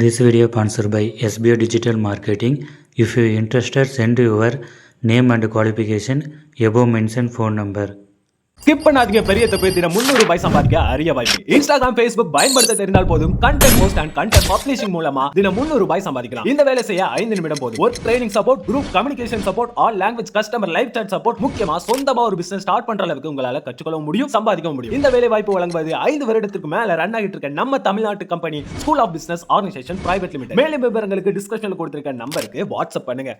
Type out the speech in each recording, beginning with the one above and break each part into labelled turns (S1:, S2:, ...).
S1: This video sponsored by SBO Digital Marketing. If you are interested, send your name and qualification above mentioned phone number.
S2: Skip பண்ணாதீங்க. பெரிய தப்பு. தினம் 300 ரூபாய் சம்பாதிக்க அரிய வாய்ப்பு. இன்ஸ்டாகிராம், Facebook பயன்படுத்த தெரிந்தால் போதும். Content post and content publishing மூலமா தினம் 300 ரூபாய் சம்பாதிக்கலாம். இந்த வேலை செய்ய 5 நிமிடம் போதும். Work training support, group communication support, all language customer live chat support, முக்கியமா சொந்தமா ஒரு பிசினஸ் ஸ்டார்ட் பண்ற அளவுக்கு உங்களால கற்றுக்கொள்ள முடியும், சம்பாதிக்க முடியும். இந்த வேலை வாய்ப்பு வழங்குவது 5 வருடத்துக்கு மேல ரன் ஆகிட்டு இருக்க நம்ம தமிழ்நாட்டு company school of business organisation private limited. மேலும் விவரங்களுக்கு டிஸ்கிரிப்ஷன்ல கொடுத்திருக்க நம்பருக்கு வாட்ஸ்அப் பண்ணுங்க.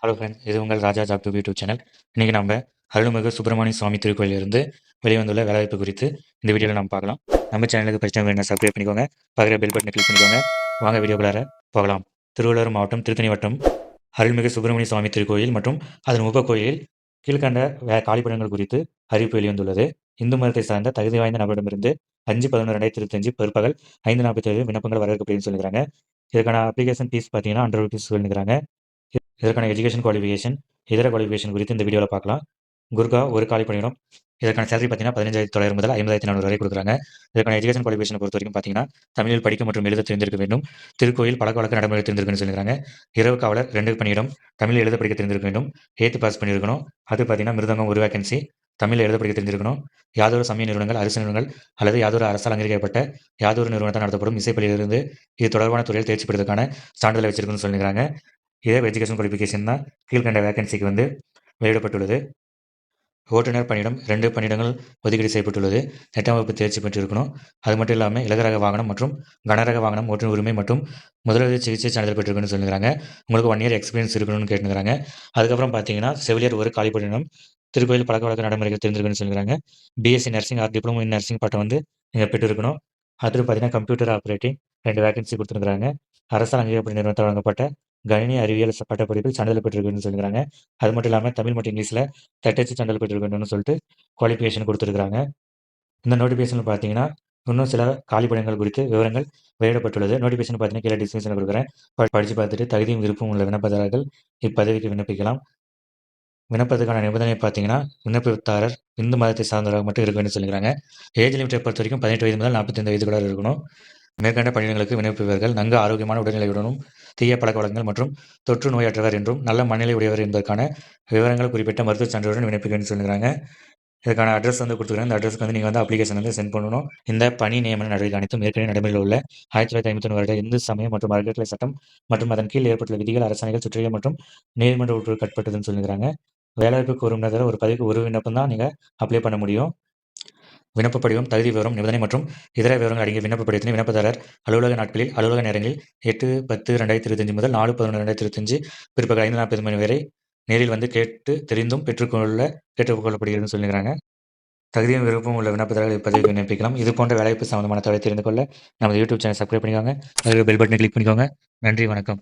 S1: ஹலோ ஃப்ரெண்ட்ஸ், இது உங்கள் ராஜா ஜாப் டு யூடியூப் சேனல். இன்றைக்கி நம்ம அருள்மிகு சுப்பிரமணிய சுவாமி திருக்கோயிலிருந்து வெளிவந்துள்ள வேலைவாய்ப்பு குறித்து இந்த வீடியோவில் நம்ம பார்க்கலாம். நம்ம சேனலுக்கு ஃபர்ஸ்ட் டைம் வேணும் சப்ஸ்கிரைப் பண்ணிக்கோங்க, பக்கத்தில் பெல் பட்டனை கிளிக் பண்ணிக்கோங்க. வாங்க வீடியோக்குள்ளார போகலாம். திருவள்ளூர் மாவட்டம் திருத்தணி வட்டம் அருள்மிகு சுப்பிரமணிய சுவாமி திருக்கோயில் மற்றும் அதன் உபகோயிலில் கீழ்கண்ட காலிப்படங்கள் குறித்து அறிவிப்பு வெளிவந்துள்ளது. இந்து மதத்தை சார்ந்த தகுதி வாய்ந்த நபரிடமிருந்து 5/11/2025 பிற்பகல் 5:47 விண்ணப்பங்கள் வரவேற்கப்படுதுன்னு சொல்லிக்கிறாங்க. இதுக்கான அப்ளிகேஷன் ஃபீஸ் பார்த்தீங்கன்னா ₹100 சொல்லிக்கிறாங்க. இதற்கான எஜுகேஷன் குவாலிஃபிகேஷன், இதர குவாலிஃபிகேஷன் குறித்து இந்த வீடியோவில் பார்க்கலாம். குர்கா ஒரு காலி பணியிடம். இதற்கான சேலரி பார்த்தீங்கன்னா 15,900 முதல் 50,400 வரை கொடுக்குறாங்க. இதற்கான எஜுகேஷன் குவாலிஃபிகேஷனை பொறுத்த வரைக்கும் பார்த்தீங்கன்னா தமிழில் படிக்க மற்றும் எழுத தெரிந்திருக்க வேண்டும். திருக்கோயில் பழக்க வழக்க நடைமுறை தெரிந்திருக்குன்னு சொல்லிக்கிறாங்க. இரவு காவலர் 2 பணியிடம். தமிழில் எழுத படிக்க தெரிந்திருக்க வேண்டும். 8th பாஸ் பண்ணியிருக்கணும். அது பார்த்தீங்கன்னா மிருதங்கம் ஒரு வேகன்சி. தமிழில் எழுத படிக்க தெரிஞ்சிருக்கணும். யாதொரு சமய நிறுவனங்கள், அரசு நிறுவனங்கள் அல்லது யாதொரு அரசால் அங்கீகரிக்கப்பட்ட யாதொரு நிறுவனத்தால் நடத்தப்படும் இசைப்பள்ளியிலிருந்து இது தொடர்பான துறையில் தேர்ச்சி பெறுவதற்கான சான்றிதழ் வச்சிருக்குன்னு சொல்லிக்கிறாங்க. இதே எஜுகேஷன் குவாலிஃபிகேஷன் தான் கீழ்கண்ட வேகன்சிக்கு வெளியிடப்பட்டுள்ளது. ஓட்டுநர் பணியிடம் 2 பணியிடங்கள் ஒதுக்கீடு செய்யப்பட்டுள்ளது. 8ஆம் வகுப்பு தேர்ச்சி பெற்றிருக்கணும். அது மட்டும் இல்லாமல் இலகுரக வாகனம் மற்றும் கனரக வாகனம் ஓட்டுநர் உரிமை மற்றும் முதலுதவி சிகிச்சை சான்றிதழ் பெற்றிருக்குன்னு சொல்லிக்கிறாங்க. உங்களுக்கு 1 இயர் எக்ஸ்பீரியன்ஸ் இருக்கணும்னு கேட்டுக்கிறாங்க. அதுக்கப்புறம் பார்த்தீங்கன்னா செவிலியர் ஒரு காலி பணியிடம். திருக்கோயில் பழக்க வழக்க நடைமுறைகள் தெரிஞ்சிருக்குன்னு சொல்லிக்கிறாங்க. BSc nursing R diploma in nursing பட்டம் நீங்கள் பெற்றிருக்கணும். அடுத்து பார்த்தீங்கன்னா கம்ப்யூட்டர் ஆப்ரேட்டிங் 2 வேகன்சி கொடுத்துருக்காங்க. அரசால் அங்கீகரிக்கப்பட்ட நிறுவனத்தால் வழங்கப்பட்ட கணினி அறிவியல் பட்டப்படிப்பில் சான்றிதழ் பெற்றிருக்குன்னு சொல்லிக்கிறாங்க. அது மட்டும் இல்லாமல் தமிழ் மற்றும் இங்கிலீஷில் தட்டச்சு சான்றிதழ் பெற்றிருக்கணும்னு சொல்லிட்டு குவாலிஃபிகேஷன் கொடுத்துருக்காங்க. இந்த நோட்டிஃபிகேஷன் பார்த்தீங்கன்னா இன்னும் சில காலிப்படங்கள் குறித்து விவரங்கள் வெளியிடப்பட்டுள்ளது. நோட்டிஃபிகேஷன் பார்த்தீங்கன்னா கீழே டிஸ்கிரிப்ஷனில் கொடுக்குறேன். படித்து பார்த்துட்டு தகுதியும் விருப்பம் உள்ள விண்ணப்பதாரர்கள் இப்பதவிக்கு விண்ணப்பிக்கலாம். விண்ணப்பத்துக்கான நிபந்தனை பார்த்தீங்கன்னா விண்ணப்பதாரர் இந்து மதத்தை சார்ந்தவராக மட்டும் இருக்குன்னு சொல்லிக்கிறாங்க. ஏஜ் லிமிட்டை பொறுத்த வரைக்கும் 18 வயது முதல் 45 வயதுக்குள்ளார இருக்கணும். மேற்கண்ட பணியிடங்களுக்கு விண்ணப்பிப்பவர்கள் நன்கு ஆரோக்கியமான உடல்நிலையுடனும் தீய பழக்க வழக்கங்கள் மற்றும் தொற்று நோயற்றவர் என்றும் நல்ல மனநிலை உடையவர் என்பதற்கான விவரங்கள் குறிப்பிட்ட மருத்துவ சான்றுடன் விண்ணப்பிக்கணும்னு சொல்லிக்கிறாங்க. இதுக்கான அட்ரஸ் கொடுத்துருக்காங்க. இந்த அட்ரஸ்க்கு நீங்கள் அப்ளிகேஷன் சென்ட் பண்ணணும். இந்த பணி நியமன நடவடிக்கை அனைத்தும் ஏற்கனவே நடைமுறையில் உள்ள 1951 வருட இந்து சமயம் மற்றும் அறக்கட்டளை சட்டம் மற்றும் அதன் கீழ் ஏற்பட்டுள்ள விதிகள், அரசாணைகள், சுற்றிகள் மற்றும் நீதிமன்ற உத்தரவுக்கு கட்பட்டதுன்னு சொல்லிக்கிறாங்க. வேலைவாய்ப்பு கோரும் ஒரு பதிவுக்கு ஒரு விண்ணப்பம் தான் நீங்கள் அப்ளை பண்ண முடியும். விண்ணப்ப படிவம், தகுதி விவரம், நிபந்தனை மற்றும் இதர விவரங்கள் அடங்கிய விண்ணப்ப படிவத்தினை விண்ணப்பதாரர் அலுவலக நாட்களில் அலுவலக நேரங்களில் 8/10/2025 முதல் 4/11/2025 பிற்பகல் 5:40 மணி வரை நேரில் கேட்டு தெரிந்தும் கேட்டுக்கொள்ளப்படுகிறதுன்னு சொல்லிக்கிறாங்க. தகுதியும் விருப்பம் உள்ள விண்ணப்பதாரர்கள் இப்பதவிக்கு விண்ணப்பிக்கலாம். இது போன்ற வேலைவாய்ப்பு சம்பந்தமான தகவலை தெரிந்து கொள்ள நமது யூடியூப் சேனல் சப்ஸ்கிரைப் பண்ணிக்கோங்க. அதில் பெல் பட்டனை கிளிக் பண்ணிக்கோங்க. நன்றி, வணக்கம்.